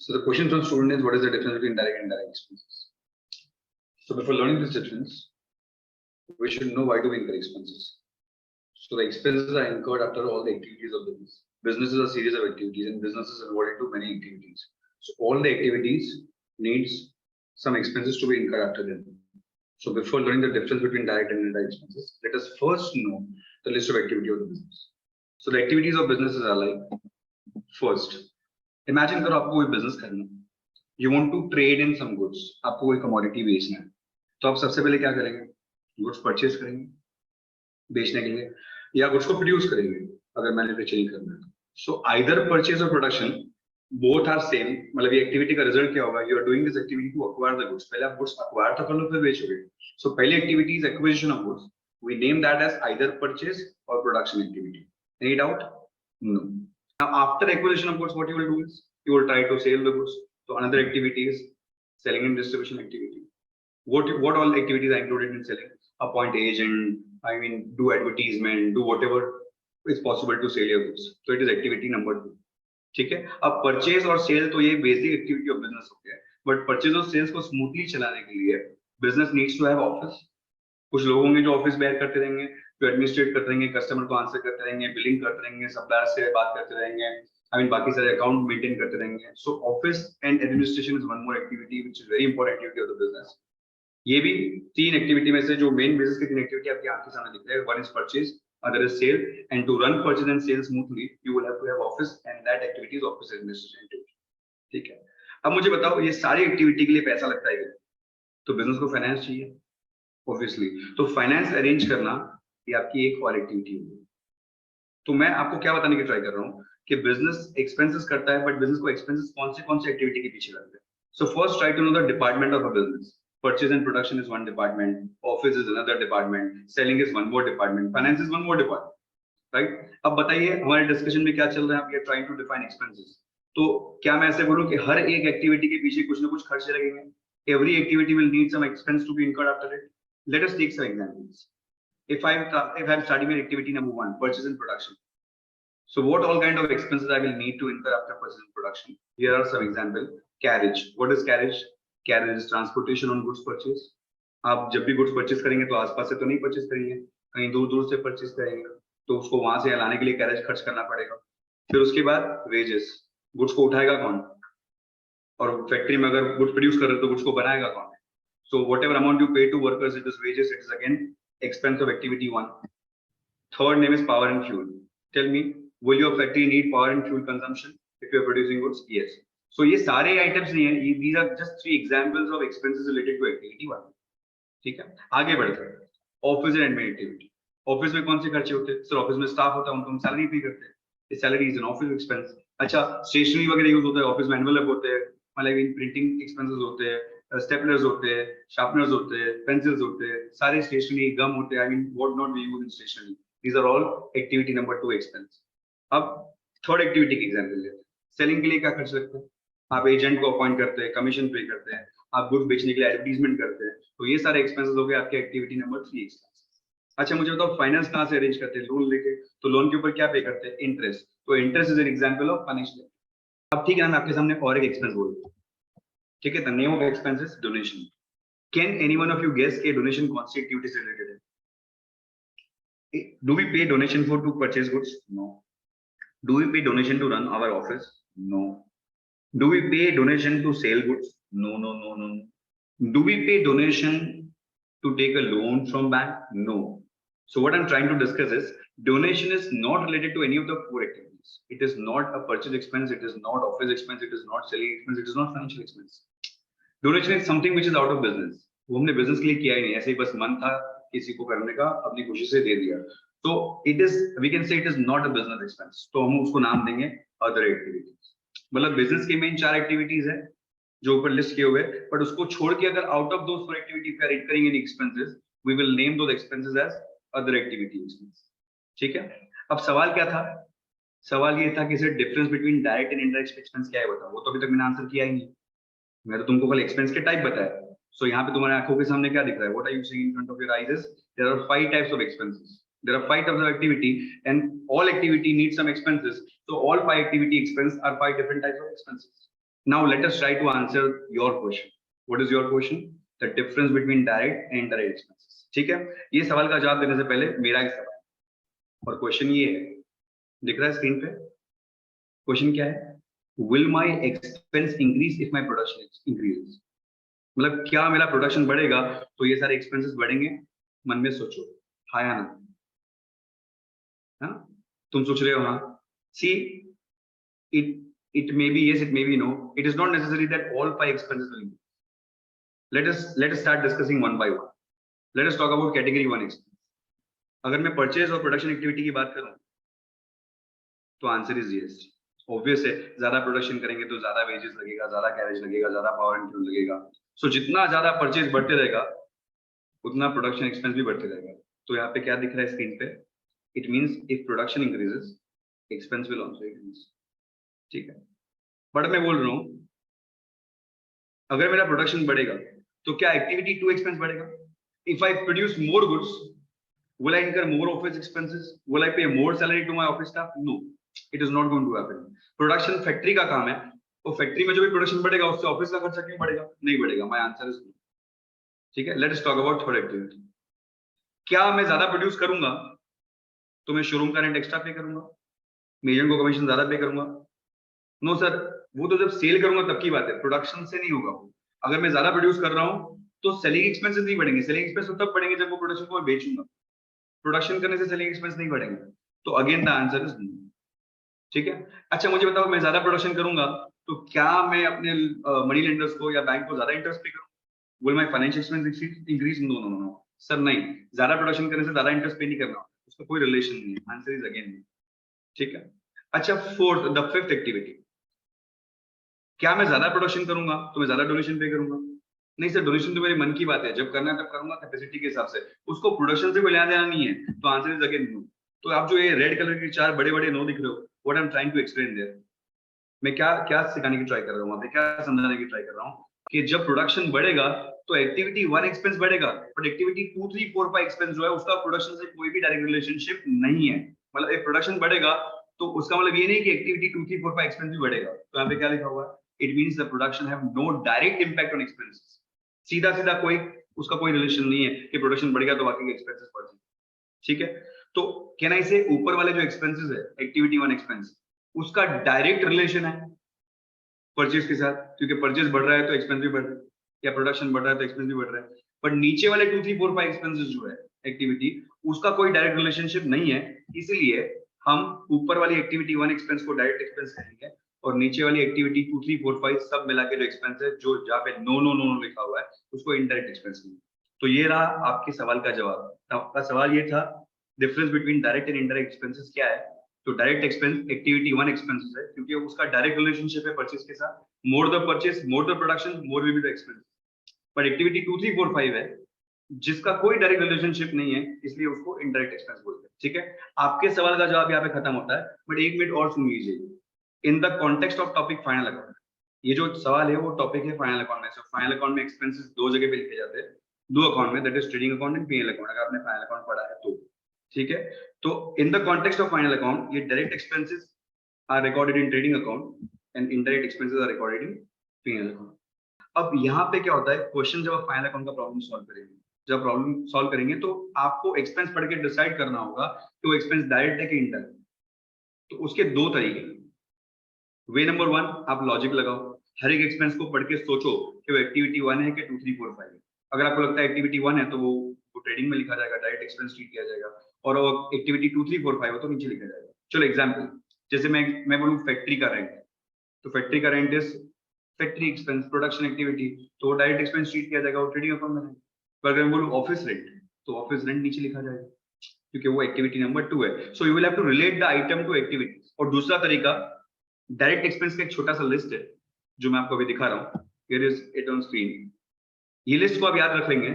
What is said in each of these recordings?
So the question from student is, what is the difference between direct and indirect expenses? So before learning this difference, we should know why do we incur expenses. So the expenses are incurred after all the activities of business. Business is a series of activities, and businesses are involved into many activities. So all the activities needs some expenses to be incurred after them. So before learning the difference between direct and indirect expenses, let us first know the list of activity of the business. So the activities of businesses are like, first, imagine करो आपको कोई business करना है. You want to trade in some goods. आपको कोई commodity बेचना है. तो आप सबसे पहले क्या करेंगे? Goods purchase करेंगे बेचने के लिए, या goods को produce करेंगे अगर manufacturing करना है. So either purchase or production, both are same. मतलब ये activity का result क्या होगा? You are doing this activity to acquire the goods. पहले आप goods acquire तो कर लो फिर बेचोगे. So पहली activity is acquisition of goods. We name that as either purchase or production activity. Any doubt? No. Now after acquisition of goods, what you will do is you will try to sell the goods. So another activity is selling and distribution activity. What all activities are included in selling? Appoint agent, do advertisement, do whatever is possible to sell your goods. So it is activity number 2. ठीक है. अब purchase और cell तो ये basic activity of business हो गया है, but purchase और सेल्स को स्मूथली चलाने के लिए business needs to have office. कुछ लोग होंगे जो ऑफिस बेयर करते रहेंगे, जो एडमिनिस्ट्रेट करते रहेंगे, कस्टमर को आंसर करते रहेंगे, बिलिंग करते रहेंगे, सप्लायर से बात करते रहेंगे, बाकी सारे अकाउंट मेंटेन करते रहेंगे. सो office and administration is one more activity which is very important activity of the business. ये भी 3 एक्टिविटी में से जो मेन बिजनेस की 3 एक्टिविटी आपकी आंखों के सामने दिख रहा है. One is purchase, other is sale, and to run purchase and sale smoothly you will have to have office, and that activity is office administration activity. ठीक है. अब मुझे बताओ ये सारी एक्टिविटी के लिए पैसा लगता है, तो बिजनेस को फाइनेंस चाहिए ऑब्वियसली. तो फाइनेंस अरेंज करना ये आपकी एक और एक्टिविटी है. तो मैं आपको क्या बताने की ट्राई कर रहा हूँ कि बिजनेस एक्सपेंसेस करता है, बट बिजनेस को एक्सपेंसेस कौन सी एक्टिविटी के पीछे लगते हैं. So first try to know the department of a business. Purchase and production is one department, office is another department, selling is one more department, finance is one more department, right? अब बताइए हमारे discussion में क्या चल रहा है. We are trying to define expenses. तो क्या मैं ऐसे बोलूं कि हर एक एक्टिविटी के पीछे कुछ ना कुछ खर्चे लगेंगे? Every activity will need some expense to be incurred after it. Let us take some examples. If I'm starting with activity number 1, purchase and production. So what all kind of expenses I will need to incur after purchase and production? Here are some examples. Carriage. What is carriage? Carriage is transportation on goods purchase. आप जब भी goods purchase करेंगे तो आसपास से तो नहीं purchase करेंगे, कहीं दूर दूर से परचेज करेंगे, तो उसको वहां से लाने के लिए कैरेज खर्च करना पड़ेगा. फिर उसके बाद वेजेस, गुड्स को उठाएगा कौन, और फैक्ट्री में अगर गुड्स प्रोड्यूस कर रहे हो तो गुड्स को बनाएगा कौन. So whatever amount you pay to workers, it is wages, it is again expense of activity 1. Third name is power and fuel. Tell me, will your factory need power and fuel consumption if you are producing goods? Yes. So ये सारे items नहीं है, these are just 3 examples of expenses related to activity 1. ठीक है. आगे बढ़ते हैं. Office and admin activity. Office में कौन से खर्चे होते हैं? सर ऑफिस में स्टाफ होता है, उनको हम सैलरी पे करते हैं. ये salary is an office expense. अच्छा, स्टेशनरी वगैरह यूज होता है ऑफिस में, एनवेलप होते हैं, मतलब प्रिंटिंग एक्सपेंसेस होते हैं, स्टेपलर्स होते हैं, शार्पनर्स होते हैं, पेंसिल्स होते हैं, सारे स्टेशनरी, गम होते हैं, what not we use in stationery. These are all activity number 2 expense. अब थर्ड एक्टिविटी के एग्जांपल लेते हैं. सेलिंग के लिए क्या खर्च लगता है? आप एजेंट को अपॉइंट करते हैं, कमीशन पे करते हैं, आप गुड्स बेचने के लिए एडवर्टाइजमेंट करते हैं. तो ये सारे एक्सपेंसेस हो गए आपके एक्टिविटी नंबर 3 एक्सपेंस. अच्छा मुझे बताओ फाइनेंस कहाँ से अरेंज करते हैं? लोन लेके. तो लोन के ऊपर क्या पे करते हैं? इंटरेस्ट. तो interest is an example of financial. अब ठीक है, मैं आपके सामने और एक एक्सपेंस बोल रहा हूं. ठीक है. The name of expense is donation. Can anyone of you guess के डोनेशन कौन सी एक्टिविटी से रिलेटेड है? Do we pay donation for to purchase goods? No. Do we pay donation to run our office? No. Do we pay donation to sell goods? No. Do we pay donation to take a loan from bank? No. So what I'm trying to discuss is donation is not related to any of the 4 activities. It is not a purchase expense. It is not office expense. It is not selling expense. It is not financial expense. Donation is something which is out of business. वो हमने business के लिए किया ही नहीं, ऐसे ही बस मन था किसी को करने का, अपनी खुशी से दे दिया. तो it is, we can say it is not a business expense. तो हम उसको नाम देंगे other activities. मतलब बिजनेस के मेन 4 एक्टिविटीज है जो ऊपर लिस्ट किए हुए, बट उसको छोड़ के अगर आउट ऑफ दोस 4 एक्टिविटी पे ऐड करेंगे expenses, we will name those expenses as other activity expense. ठीक है. अब सवाल क्या था? सवाल ये था कि sir difference between direct and indirect expense क्या है बताओ. वो तो अभी तक मैंने आंसर किया ही नहीं. मैं तो तुमको कल एक्सपेंस के टाइप बताया. सो यहाँ पे तुम्हारे आंखों के सामने क्या दिख रहा है? What are you seeing in front of your eyes is there are 5 types of expenses. There are 5 types of activity, and all activity needs some expenses. So all 5 activity expense are 5 different types of expenses. Now let us try to answer your question. What is your question? The difference between direct and indirect expenses. ठीक है, ये सवाल का जवाब देने से पहले मेरा एक सवाल, और क्वेश्चन ये है, दिख रहा है स्क्रीन पे? क्वेश्चन क्या है? Will my expense increase if my production increases? मतलब क्या मेरा प्रोडक्शन बढ़ेगा तो ये सारे एक्सपेंसेस बढ़ेंगे? मन में सोचो, हाँ या ना? हाँ, तुम सोच रहे हो हाँ? See, it may be yes, it may be no. It is not necessary that all 5 expenses will increase. Let us start discussing one by one. Let us talk about category 1 expense. अगर मैं purchase और production activity की बात करूं तो answer is yes. Obvious है, ज्यादा production करेंगे तो ज्यादा वेजेस लगेगा, ज्यादा कैरेज लगेगा, ज्यादा पावर एंड फ्यूल लगेगा. सो जितना ज्यादा परचेज बढ़ते रहेगा उतना प्रोडक्शन एक्सपेंस भी बढ़ते रहेगा. तो यहाँ पे क्या दिख रहा है स्क्रीन पे? It means if production increases expense will also increase. ठीक है, बट मैं बोल रहा हूँ अगर मेरा प्रोडक्शन बढ़ेगा तो क्या एक्टिविटी 2 एक्सपेंस बढ़ेगा? If I produce more goods, will I incur more office expenses? Will I pay more salary to my office staff? No, it is not going to happen. Production factory का काम है, तो factory में जो भी production बढ़ेगा उससे office का खर्चा क्यों बढ़ेगा? नहीं बढ़ेगा. My answer is no. ठीक है, let's talk about third activity. क्या मैं ज्यादा प्रोड्यूस करूंगा तो मैं शोरूम का रेंट एक्स्ट्रा पे करूंगा, मेजर को कमीशन ज्यादा पे करूंगा? नो सर, वो तो जब सेल करूंगा तब की बात है, प्रोडक्शन से नहीं होगा वो. अगर मैं ज्यादा प्रोड्यूस कर रहा हूँ तो सेलिंग एक्सपेंसेस नहीं बढ़ेंगे. सेलिंग एक्सपेंस तब बढ़ेंगे जब वो प्रोडक्शन को मैं बेचूंगा. प्रोडक्शन करने से सेलिंग एक्सपेंस नहीं बढ़ेंगे. तो again the answer is no. ठीक है, अच्छा मुझे बताओ, मैं ज्यादा प्रोडक्शन करूंगा तो क्या मैं अपने मनी लेंडर्स को या बैंक को ज्यादा इंटरेस्ट पे करूं? Will my financial expense increase? No no no sir, नहीं. ज्यादा प्रोडक्शन करने से ज्यादा इंटरेस्ट पे नहीं करना, उसका कोई रिलेशन नहीं है. Answer is again no. ठीक है, अच्छा फोर्थ, द फिफ्थ एक्टिविटी. क्या मैं ज्यादा प्रोडक्शन करूंगा तो मैं ज्यादा डोनेशन पे करूंगा? नहीं सर, डोनेशन तो मेरे मन की बात है, जब करना है तब करूंगा कैपेसिटी के हिसाब से, उसको प्रोडक्शन से कोई लेना देना नहीं है. तो आंसर इज अगेन नो. तो आप जो ये रेड कलर की 4 बड़े बड़े नो दिख रहे हो, what I am trying to explain there, मैं क्या क्या सिखाने की ट्राई कर रहा हूँ वहां पे, क्या समझाने की ट्राई कर रहा हूँ कि जब प्रोडक्शन बढ़ेगा तो एक्टिविटी 1 एक्सपेंस बढ़ेगा, बट एक्टिविटी 2 3 4 5 एक्सपेंस जो है उसका प्रोडक्शन से कोई भी डायरेक्ट रिलेशनशिप नहीं है. मतलब एक प्रोडक्शन बढ़ेगा तो उसका मतलब ये नहीं कि एक्टिविटी 2 3 4 5 एक्सपेंस भी बढ़ेगा. तो यहाँ पे क्या लिखा हुआ है? It means the production have no direct impact on expenses. सीधा सीधा कोई उसका कोई रिलेशन नहीं है कि प्रोडक्शन बढ़ेगा तो बाकी के एक्सपेंसेस बढ़ जाएंगे. ठीक है, तो कैन आई से ऊपर वाले जो एक्सपेंसेस है एक्टिविटी 1 एक्सपेंस, उसका डायरेक्ट रिलेशन है परचेज के साथ, क्योंकि परचेज बढ़ रहा है तो एक्सपेंस भी बढ़ रहा है, या प्रोडक्शन बढ़ रहा है तो एक्सपेंस भी बढ़ रहा है. पर नीचे वाले 2 3 4 5 एक्सपेंसेस जो है एक्टिविटी, उसका कोई डायरेक्ट रिलेशनशिप नहीं है. इसलिए हम ऊपर वाली एक्टिविटी 1 एक्सपेंस को डायरेक्ट एक्सपेंस कहेंगे और नीचे वाली एक्टिविटी 2 3 4 5 सब मिला के जो एक्सपेंस है, जो जहाँ पे नो नो नो लिखा हुआ है, उसको इनडायरेक्ट एक्सपेंस कहेंगे. तो ये रहा आपके सवाल का जवाब. आपका सवाल ये था difference between direct and indirect expenses क्या है. तो डायरेक्ट एक्सपेंस एक्टिविटी 1 एक्सपेंसेस है, क्योंकि उसका डायरेक्ट रिलेशनशिप है परचेज के साथ. More the purchase, more the production, more will be the expense. पर एक्टिविटी 2 3 4 5 है जिसका कोई डायरेक्ट रिलेशनशिप नहीं है, इसलिए उसको इनडायरेक्ट एक्सपेंस बोलते हैं. ठीक है, आपके सवाल का जवाब यहाँ पे खत्म होता है. बट एक मिनट और सुन लीजिए. इन the context of topic final account, ये जो सवाल है वो टॉपिक है फाइनल अकाउंट में. फाइनल अकाउंट में एक्सपेंसेस 2 जगह पे लिखे जाते हैं, 2 अकाउंट में, that is trading account and PL account. अगर आपने फाइनल अकाउंट पढ़ा है तो ठीक है. तो in the context of final account, ये direct expenses are recorded in trading account and indirect expenses are recorded in PL account. अब यहाँ पे क्या होता है, क्वेश्चन जब आप फाइनल अकाउंट का प्रॉब्लम सॉल्व करेंगे, जब प्रॉब्लम सॉल्व करेंगे तो आपको एक्सपेंस पढ़ के डिसाइड करना होगा कि वो एक्सपेंस डायरेक्ट है कि इनडायरेक्ट. तो उसके 2 तरीके. वे नंबर 1, आप लॉजिक लगाओ, हर एक एक्सपेंस को पढ़ के सोचो कि वो एक्टिविटी 1 है कि 2 3 4 5 है. अगर आपको लगता है एक्टिविटी 1 है तो वो ट्रेडिंग में लिखा जाएगा, डायरेक्ट एक्सपेंस ट्रीट किया जाएगा. और वो एक्टिविटी 2 3 4 5 हो तो नीचे लिखा जाएगा. चलो एग्जांपल, जैसे मैं बोलूं फैक्ट्री का रेंट, तो फैक्ट्री का rent is factory expense, production activity, तो वो डायरेक्ट एक्सपेंस ट्रीट किया जाएगा, वो ट्रेडिंग अकाउंट में. पर अगर मैं बोलूं ऑफिस रेंट, तो ऑफिस रेंट नीचे लिखा जाएगा क्योंकि वो एक्टिविटी नंबर 2 है. So you will have to relate the item to activity. और दूसरा तरीका, डायरेक्ट एक्सपेंस का एक छोटा सा लिस्ट है जो मैं आपको अभी दिखा रहा हूँ. Here is it on screen. ये लिस्ट को आप याद रख लेंगे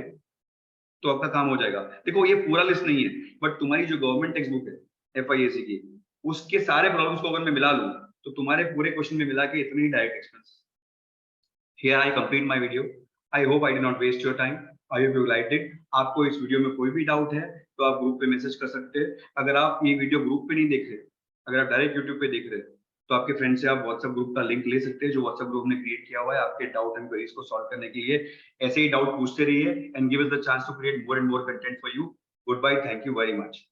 तो आपका काम हो जाएगा. देखो ये पूरा लिस्ट नहीं है, बट तुम्हारी जो गवर्नमेंट टेक्स्ट बुक है FIAC की, उसके सारे प्रॉब्लम्स को अगर मैं मिला लूं तो तुम्हारे पूरे क्वेश्चन में मिला के इतने ही direct expense. Here I complete my video. I hope I did not waste your time. I hope you liked it. आपको इस वीडियो में कोई भी डाउट है तो आप ग्रुप पे मैसेज कर सकते हैं. अगर आप ये वीडियो ग्रुप पे नहीं देख रहे, अगर आप डायरेक्ट यूट्यूब पे देख रहे हैं तो आपके फ्रेंड से आप व्हाट्सएप ग्रुप का लिंक ले सकते हैं, जो व्हाट्सएप ग्रुप ने क्रिएट किया हुआ है आपके डाउट एंड क्वेरीज को सॉल्व करने के लिए। ऐसे ही डाउट पूछते रहिए and give us the chance to create more and more content for you. Goodbye, thank you very much.